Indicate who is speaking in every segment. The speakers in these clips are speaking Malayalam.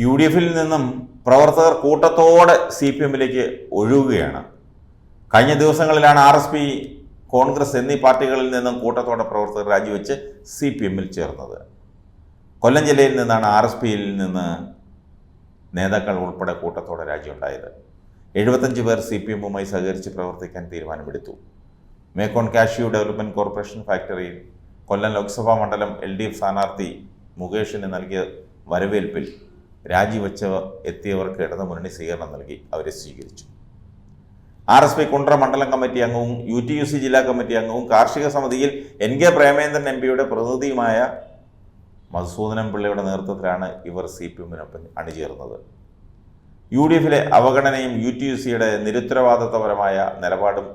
Speaker 1: UDF-ൽ നിന്നും പ്രവർത്തകർ കൂട്ടത്തോടെ CPM-ലേക്ക് ഒഴുകുകയാണ്. കഴിഞ്ഞ ദിവസങ്ങളിലാണ് RSP, കോൺഗ്രസ് എന്നീ പാർട്ടികളിൽ നിന്നും കൂട്ടത്തോടെ പ്രവർത്തകർ രാജിവെച്ച് CPM-ൽ ചേർന്നത്. കൊല്ലം ജില്ലയിൽ നിന്നാണ് RSP-യിൽ നിന്ന് നേതാക്കൾ ഉൾപ്പെടെ കൂട്ടത്തോടെ രാജിയുണ്ടായത്. 75 പേർ CPM-വുമായി സഹകരിച്ച് പ്രവർത്തിക്കാൻ തീരുമാനമെടുത്തു. മേക്കോൺ കാഷ്യൂ ഡെവലപ്മെൻറ്റ് കോർപ്പറേഷൻ ഫാക്ടറിയിൽ കൊല്ലം ലോക്സഭാ മണ്ഡലം LDF സ്ഥാനാർത്ഥി മുകേഷിന് നൽകിയ വരവേൽപ്പിൽ രാജിവെച്ചവർ എത്തിയവർക്ക് ഇടതുമുന്നണി സ്വീകരണം നൽകി അവരെ സ്വീകരിച്ചു. RSP കുണ്ട്ര മണ്ഡലം കമ്മിറ്റി അംഗവും UTUC ജില്ലാ കമ്മിറ്റി അംഗവും കാർഷിക സമിതിയിൽ NK പ്രേമേന്ദ്രൻ MP-യുടെ പ്രതിനിധിയുമായ മധുസൂദനം പിള്ളയുടെ നേതൃത്വത്തിലാണ് ഇവർ CPM-നൊപ്പം അണിചേർന്നത്. UDF-ലെ അവഗണനയും UTUC-യുടെ നിരുത്തരവാദിത്വപരമായ നിലപാടും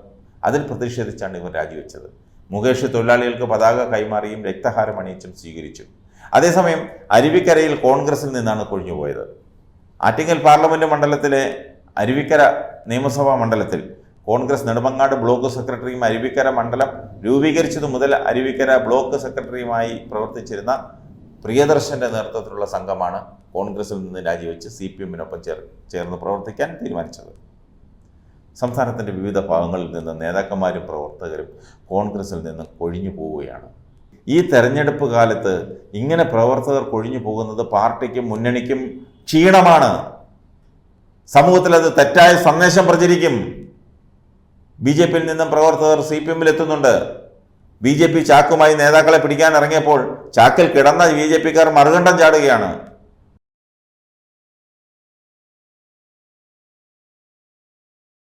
Speaker 1: അതിൽ പ്രതിഷേധിച്ചാണ് ഇവർ രാജിവെച്ചത്. മുകേഷ് തൊഴിലാളികൾക്ക് പതാക കൈമാറിയും രക്തഹാരം അണിയിച്ചും സ്വീകരിച്ചു. അതേസമയം അരുവിക്കരയിൽ കോൺഗ്രസിൽ നിന്നാണ് കൊഴിഞ്ഞുപോയത്. ആറ്റിങ്ങൽ പാർലമെന്റ് മണ്ഡലത്തിലെ അരുവിക്കര നിയമസഭാ മണ്ഡലത്തിൽ കോൺഗ്രസ് നെടുമങ്ങാട് ബ്ലോക്ക് സെക്രട്ടറിയും അരുവിക്കര മണ്ഡലം രൂപീകരിച്ചതു മുതൽ അരുവിക്കര ബ്ലോക്ക് സെക്രട്ടറിയുമായി പ്രവർത്തിച്ചിരുന്ന പ്രിയദർശന്റെ നേതൃത്വത്തിലുള്ള സംഘമാണ് കോൺഗ്രസിൽ നിന്ന് രാജിവെച്ച് CPM-നൊപ്പം ചേർന്ന് പ്രവർത്തിക്കാൻ തീരുമാനിച്ചത്. സംസ്ഥാനത്തിൻ്റെ വിവിധ ഭാഗങ്ങളിൽ നിന്ന് നേതാക്കന്മാരും പ്രവർത്തകരും കോൺഗ്രസിൽ നിന്ന് കൊഴിഞ്ഞു പോവുകയാണ്. ഈ തെരഞ്ഞെടുപ്പ് കാലത്ത് ഇങ്ങനെ പ്രവർത്തകർ കൊഴിഞ്ഞു പോകുന്നത് പാർട്ടിക്കും മുന്നണിക്കും ക്ഷീണമാണ്. സമൂഹത്തിൽ അത് തെറ്റായ സന്ദേശം പ്രചരിക്കും. BJP-യിൽ നിന്നും പ്രവർത്തകർ CPM-ൽ എത്തുന്നുണ്ട്. BJP ചാക്കുമായി നേതാക്കളെ പിടിക്കാൻ ഇറങ്ങിയപ്പോൾ ചാക്കിൽ കിടന്ന BJP-ക്കാർ മറുകണ്ഠം ചാടുകയാണ്.